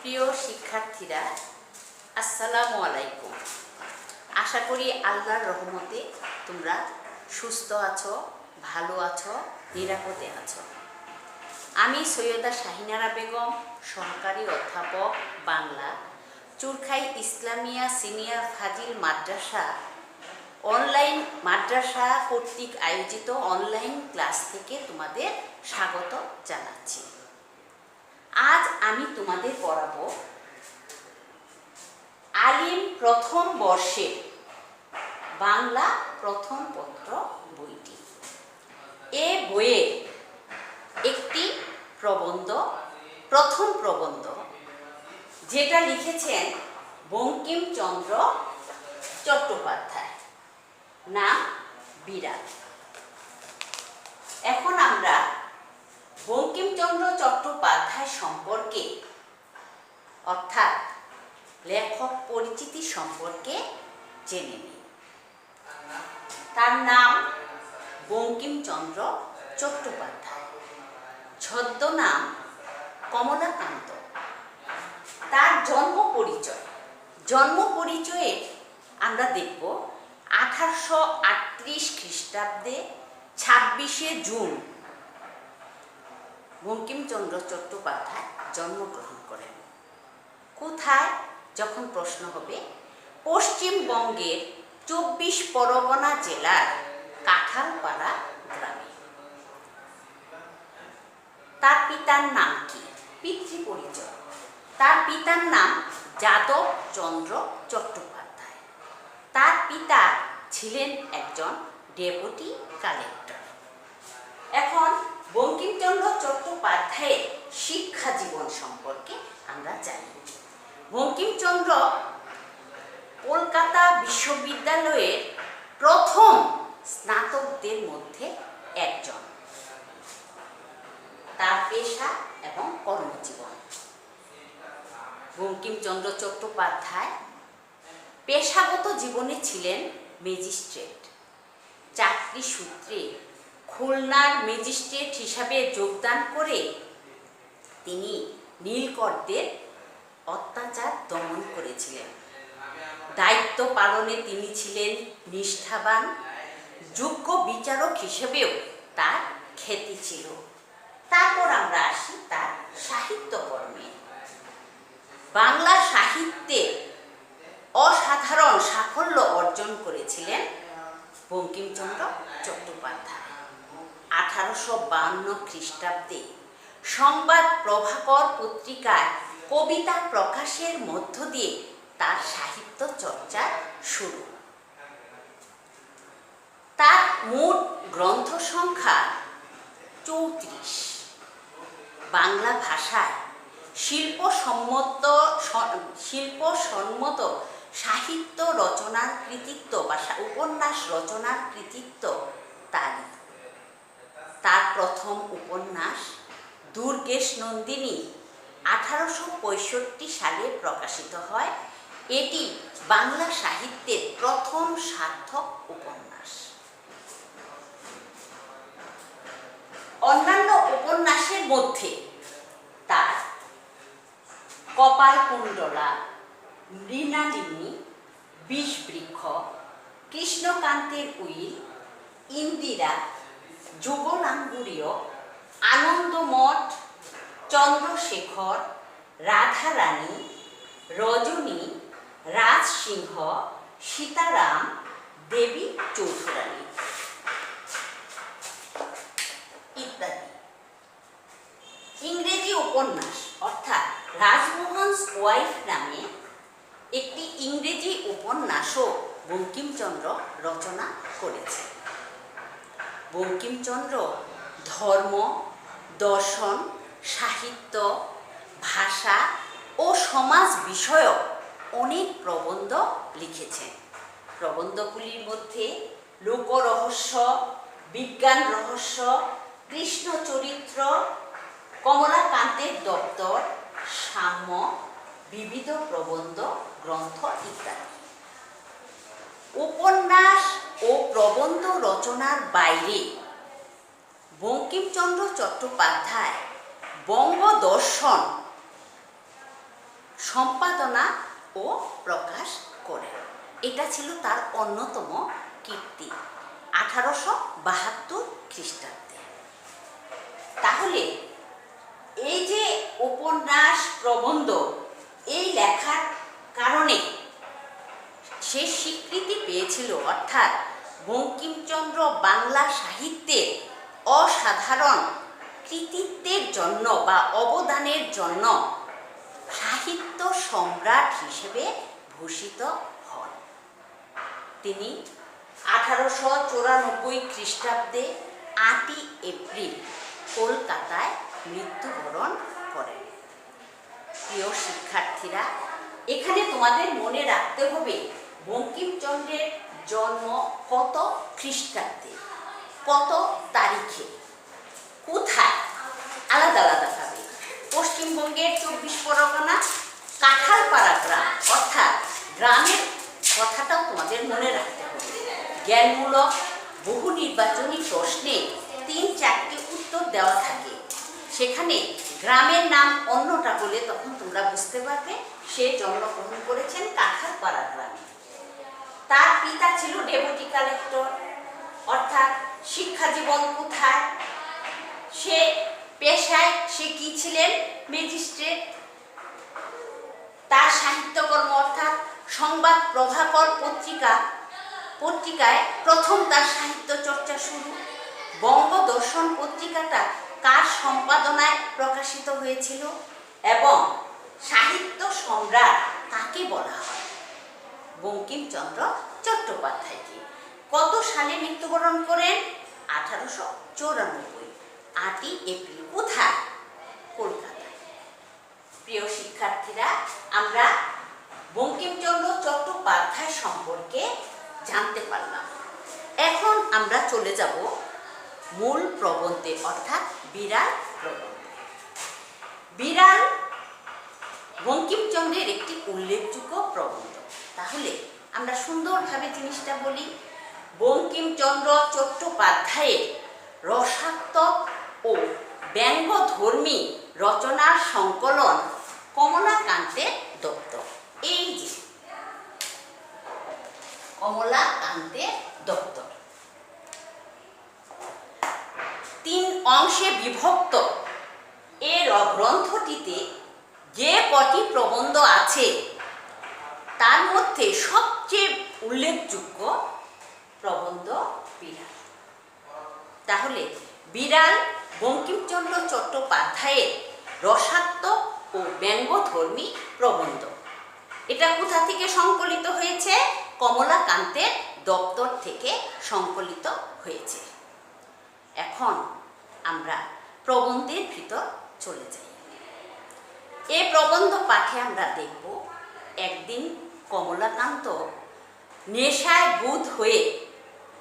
প্রিয় শিক্ষার্থীরা, আসসালামু আলাইকুম। আশা করি আল্লাহর রহমতে তোমরা সুস্থ আছো, ভালো আছো, নিরাপদে আছো। আমি সৈয়দা শাহিনারা বেগম, সহকারী অধ্যাপক বাংলা, চুরখাই ইসলামিয়া সিনিয়র ফাজিল মাদ্রাসা অনলাইন মাদ্রাসা কর্তৃক আয়োজিত অনলাইন ক্লাস থেকে তোমাদের স্বাগত জানাচ্ছি। আজ আমি তোমাদের পড়াবো আলিম প্রথম বর্ষের বাংলা প্রথম পত্র বইটি। এ বইয়ের একটি প্রবন্ধ, প্রথম প্রবন্ধ, যেটা লিখেছেন বঙ্কিমচন্দ্র চট্টোপাধ্যায়, নাম বিড়াল। এখন আমরা বঙ্কিমচন্দ্র চট্টোপাধ্যায় সম্পর্কে অর্থাৎ লেখক পরিচিতি সম্পর্কে জেনে নিই। তার নাম বঙ্কিমচন্দ্র চট্টোপাধ্যায়, ছদ্মনাম কমলাকান্ত। তার জন্ম পরিচয়ে আমরা দেখব 1838 খ্রিস্টাব্দে 26শে জুন বঙ্কিমচন্দ্র চট্টোপাধ্যায় জন্মগ্রহণ করেন। কোথায়? যখন প্রশ্ন হবে, পশ্চিমবঙ্গের 24 পরগনা জেলার কাঁঠালপাড়া গ্রামে। তার পিতার নাম কি? পিতৃ পরিচয়। তার পিতার নাম যাদব চন্দ্র চট্টোপাধ্যায়। তার পিতা ছিলেন একজন ডেপুটি কালেক্টর। এখন বঙ্কিমচন্দ্র চট্টোপাধ্যায়ের শিক্ষা জীবন সম্পর্কে আমরা জানি। বঙ্কিমচন্দ্র কলকাতা বিশ্ববিদ্যালয়ের প্রথম স্নাতকদের মধ্যে একজন। তার পেশা এবং কর্মজীবন। বঙ্কিমচন্দ্র চট্টোপাধ্যায় পেশাগত জীবনে ছিলেন ম্যাজিস্ট্রেট। চাকরি সূত্রে খুলনার ম্যাজিস্ট্রেট হিসাবে যোগদান করে তিনি নীলকরদের অত্যাচার দমন করেছিলেন। দায়িত্ব পালনে তিনি ছিলেন নিষ্ঠাবান। যোগ্য বিচারক হিসেবেও তার খ্যাতি ছিল। তারপর আমরা আসি তার সাহিত্যকর্মে। বাংলা সাহিত্যে অসাধারণ সাফল্য অর্জন করেছিলেন বঙ্কিমচন্দ্র চট্টোপাধ্যায়। 1852 খ্রিস্টাব্দে সংবাদ প্রভাকর পত্রিকায় কবিতা প্রকাশের মধ্য দিয়ে তার সাহিত্য চর্চা শুরু। তার মোট গ্রন্থ সংখ্যা 34। বাংলা ভাষায় শিল্পসম্মত সাহিত্য রচনার কৃতিত্ব বা উপন্যাস রচনার কৃতিত্ব তারই। তার প্রথম উপন্যাস দুর্গেশ নন্দিনী 1865 সালে প্রকাশিত হয়। এটি বাংলা সাহিত্যের প্রথম সার্থক উপন্যাস। অন্যান্য উপন্যাসের মধ্যে তার কপালকুণ্ডলা, মৃণালিনী, বিষবৃক্ষ, কৃষ্ণকান্তের উইল, ইন্দিরা, যুগলাঙ্গুরীয়, আনন্দমঠ, চন্দ্রশেখর, রাধারানী, রজনী, রাজসিংহ, সীতারাম, দেবী চৌধুরানী ইত্যাদি। ইংরেজি উপন্যাস অর্থাৎ রাজমোহনস ওয়াইফ নামে একটি ইংরেজি উপন্যাসও বঙ্কিমচন্দ্র রচনা করেছেন। বঙ্কিমচন্দ্র ধর্ম, দর্শন, সাহিত্য, ভাষা ও সমাজ বিষয়ক অনেক প্রবন্ধ লিখেছেন। প্রবন্ধগুলির মধ্যে লোকরহস্য, বিজ্ঞান রহস্য, কৃষ্ণ চরিত্র, কমলাকান্তের দপ্তর, সাম্য, বিবিধ প্রবন্ধ গ্রন্থ ইত্যাদি। উপন্যাস ও প্রবন্ধ রচনার বাইরে বঙ্কিমচন্দ্র চট্টোপাধ্যায় বঙ্গদর্শন সম্পাদনা ও প্রকাশ করেন। এটা ছিল তার অন্যতম কীর্তি 1872 খ্রিস্টাব্দে। তাহলে এই যে উপন্যাস প্রবন্ধ এই লেখার কারণে সে স্বীকৃতি পেয়েছিল, অর্থাৎ বঙ্কিমচন্দ্র বাংলা সাহিত্যের অসাধারণ কৃতিত্বের জন্য বা অবদানের জন্য সাহিত্য সম্রাট হিসেবে ভূষিত হন। তিনি 1894 খ্রিস্টাব্দে 8 এপ্রিল কলকাতায় মৃত্যুবরণ করেন। প্রিয় শিক্ষার্থীরা, এখানে তোমাদের মনে রাখতে হবে বঙ্কিমচন্দ্রের জন্ম কত খ্রিস্টাব্দে, কত তারিখে, কোথায়, আলাদা আলাদা ভাবে। পশ্চিমবঙ্গের 24 পরগনা কাঁঠালপাড়া গ্রাম, অর্থাৎ গ্রামের কথাটাও তোমাদের মনে রাখতে হবে। জ্ঞানমূলক বহু নির্বাচনী প্রশ্নে 3-4টি উত্তর দেওয়া থাকে, সেখানে গ্রামের নাম অন্যটা বলে তখন তোমরা বুঝতে পারবে সে জন্মগ্রহণ করেছেন কাঁঠালপাড়া গ্রামে। তার পিতা ছিল ডেপুটি কালেক্টর, অর্থাৎ শিক্ষা জীবন কোথায়, সে পেশায় সে কি ছিলেন, ম্যাজিস্ট্রেট। তার সাহিত্যকর্ম অর্থাৎ সংবাদ প্রভাকর পত্রিকায় প্রথম তার সাহিত্য চর্চা শুরু। বঙ্গদর্শন পত্রিকাটা কার সম্পাদনায় প্রকাশিত হয়েছিল এবং সাহিত্য সম্রাট কাকে বলা হয়? বঙ্কিমচন্দ্র চট্টোপাধ্যায়কে। কত সালে মৃত্যুবরণ করেন? 1894, 8 এপ্রিল। কোথায়? কলকাতায়। প্রিয় শিক্ষার্থীরা, আমরা বঙ্কিমচন্দ্র চট্টোপাধ্যায় সম্পর্কে জানতে পারলাম। এখন আমরা চলে যাব মূল প্রবন্ধে, অর্থাৎ বিড়াল প্রবন্ধে। বিড়াল বঙ্কিমচন্দ্রের একটি উল্লেখযোগ্য প্রবন্ধ। তাহলে আমরা সুন্দরভাবে জিনিসটা বলি। বঙ্কিমচন্দ্র চট্টোপাধ্যায়ের রসাত্মক ও ব্যঙ্গধর্মী রচনার সংকলন কমলাকান্তের দপ্তর। এই যে কমলাকান্তের দপ্তর 3 অংশে বিভক্ত। এর গ্রন্থটিতে যে কটি প্রবন্ধ আছে তার মধ্যে সবচেয়ে উল্লেখযোগ্য প্রবন্ধ বিড়াল। তাহলে বিড়াল বঙ্কিমচন্দ্র চট্টোপাধ্যায়ের রসাত্মক ও ব্যঙ্গধর্মী প্রবন্ধ। এটা কোথা থেকে সংকলিত হয়েছে? কমলাকান্তের দপ্তর থেকে সংকলিত হয়েছে। এখন আমরা প্রবন্ধের ভিতর চলে যাই। এই প্রবন্ধ পাঠে আমরা দেখব একদিন কমলাকান্ত নেশায় বুঁদ হয়ে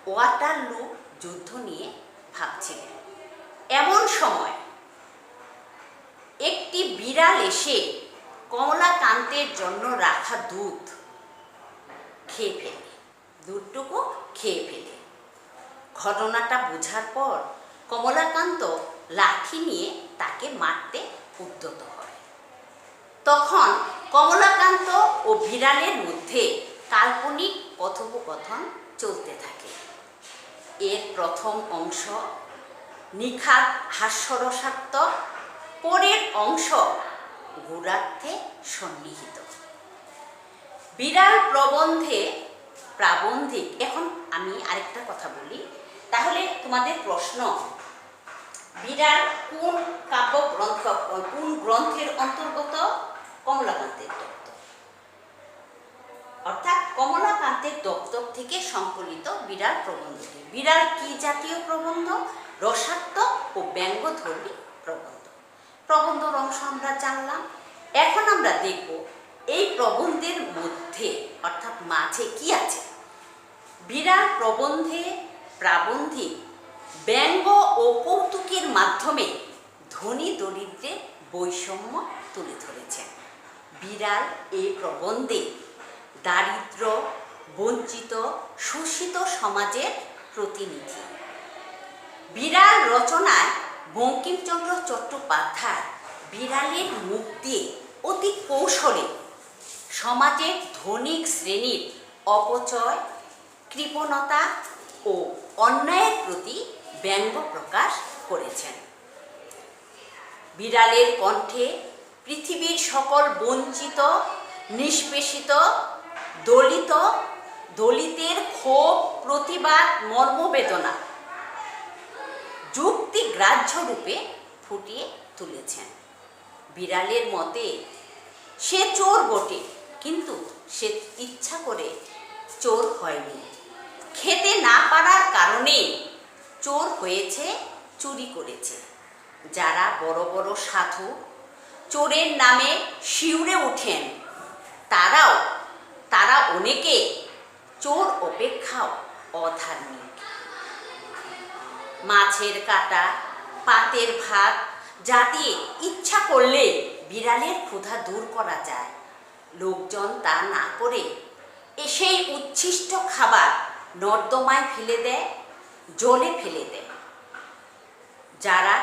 ওয়াটারলু যুদ্ধ নিয়ে ভাবছিলেন। এমন সময় একটি বিড়াল এসে কমলাকান্তের জন্য রাখা দুধ খেয়ে ফেলে, দুধটুকু খেয়ে ফেলে। ঘটনাটা বোঝার পর কমলাকান্ত লাঠি নিয়ে তাকে মারতে উদ্যত হয়। তখন কমলাকান্ত ও বিড়ালের মধ্যে কাল্পনিক কথোপকথন চলতে থাকে। এর প্রথম অংশ নিখাদ হাস্যরসাত্মক, পরের অংশ গূঢ়ার্থে সন্নিহিত। বিড়াল প্রবন্ধে প্রাবন্ধিক। এখন আমি আরেকটা কথা বলি, তাহলে তোমাদের প্রশ্ন, বিড়াল কোন কাব্যগ্রন্থ, কোন গ্রন্থের অন্তর্গত? কমলাকান্তের দপ্তর, অর্থাৎ কমলাকান্তের দপ্তর থেকে সংকলিত বিড়াল প্রবন্ধটি। বিড়াল কি জাতীয় প্রবন্ধ? রসাত্মক ও ব্যঙ্গধর্মী প্রবন্ধ। প্রবন্ধর অংশ আমরা জানলাম। এখন আমরা দেখব এই প্রবন্ধের মধ্যে, অর্থাৎ মাঝে কি আছে। বিড়াল প্রবন্ধে প্রাবন্ধিক ব্যঙ্গ ও কৌতুকের মাধ্যমে ধনী দরিদ্রের বৈষম্য তুলে ধরেছেন। বিড়াল এই প্রবন্ধে দারিদ্র, বঞ্চিত, শোষিত সমাজের প্রতিনিধি। বিড়াল রচনায় বঙ্কিমচন্দ্র চট্টোপাধ্যায় বিড়ালের মুখ দিয়ে অতি কৌশলে সমাজের ধনিক শ্রেণীর অপচয়, কৃপণতা ও অন্যায়ের প্রতি ব্যঙ্গ প্রকাশ করেছেন। বিড়ালের কণ্ঠে পৃথিবীর সকল বঞ্চিত, নিষ্পেষিত, দলিতের ক্ষোভ, প্রতিবাদ, মর্মবেদনা যুক্তিগ্রাহ্য রূপে ফুটিয়ে তুলেছেন। বিড়ালের মতে সে চোর বটে, কিন্তু সে ইচ্ছা করে চোর হয়নি। খেতে না পারার কারণে চোর হয়েছে, চুরি করেছে। যারা বড় বড় সাধু চোরের নামে শিউরে ওঠেন, তারা অনেকে চোর অপেক্ষাও অধার্মিক। মাছের কাঁটা, পাতের ভাত যা দিয়ে ইচ্ছা করলে বিড়ালের ক্ষুধা দূর করা যায়, লোকজন তা না করে সেই উচ্ছিষ্ট খাবার নর্দমায় ফেলে দেয়, জলে ফেলে দেয়। যারা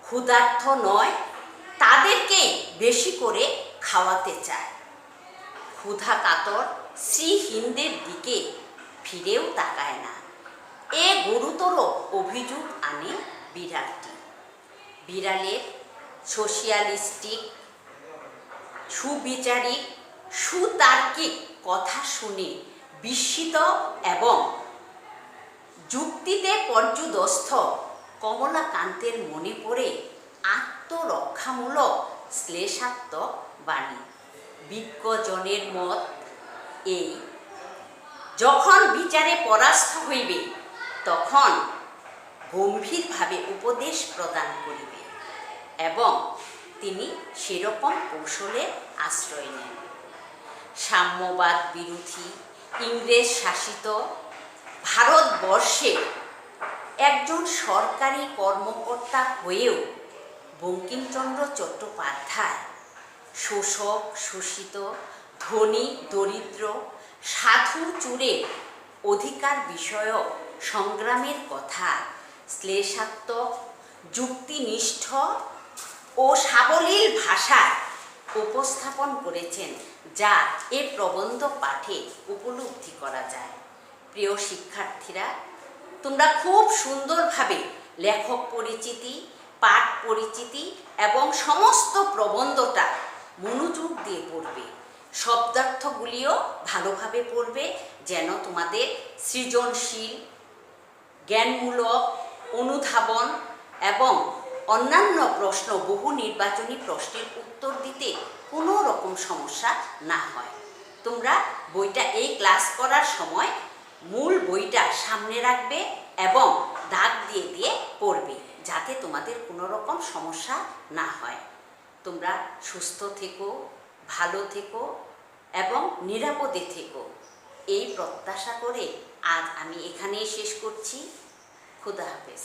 ক্ষুধার্ত নয় তাদেরকেই বেশি করে খাওয়াতে চায়। ক্ষুধা কাতর শ্রীহীনদের দিকে ফিরেও তাকায় না। এ গুরুতর অভিযোগ আনে বিড়ালটি। বিড়ালের সোশিয়ালিস্টিক, সুবিচারিক, সুতার্কিক কথা শুনে বিস্মিত এবং যুক্তিতে পর্যুদস্ত কমলাকান্তের মনে পড়ে আত্মরক্ষামূলক শ্লেষাত্মক বাণী। বিজ্ঞজনের মত এই, যখন বিচারে পরাস্ত হইবে তখন গম্ভীরভাবে উপদেশ প্রদান করিবে, এবং তিনি সেরকম কৌশলের আশ্রয় নেন। সাম্যবাদ বিরোধী ইংরেজ শাসিত ভারতবর্ষে একজন সরকারি কর্মকর্তা হয়েও বঙ্কিমচন্দ্র চট্টোপাধ্যায় শোষক শোষিত, ধনী দরিদ্র, সাধু চোরের অধিকার বিষয়ক সংগ্রামের কথা শ্লেষাত্মক, যুক্তিনিষ্ঠ ও সাবলীল ভাষায় উপস্থাপন করেছেন, যা এ প্রবন্ধ পাঠে উপলব্ধি করা যায়। প্রিয় শিক্ষার্থীরা, তোমরা খুব সুন্দরভাবে লেখক পরিচিতি, পাঠ পরিচিতি এবং সমস্ত প্রবন্ধটা মনোযোগ দিয়ে পড়বে। শব্দার্থগুলিও ভালোভাবে পড়বে, যেন তোমাদের সৃজনশীল, জ্ঞানমূলক, অনুধাবন এবং অন্যান্য প্রশ্ন, বহু নির্বাচনী প্রশ্নের উত্তর দিতে কোনো রকম সমস্যা না হয়। তোমরা বইটা এই ক্লাস করার সময় মূল বইটা সামনে রাখবে এবং দাগ দিয়ে দিয়ে পড়বে, যাতে তোমাদের কোনো রকম সমস্যা না হয়। তোমরা সুস্থ থেকো, ভালো থেকো এবং নিরাপদে থেকো, এই প্রত্যাশা করে আজ আমি এখানেই শেষ করছি। খুদা হাফেজ।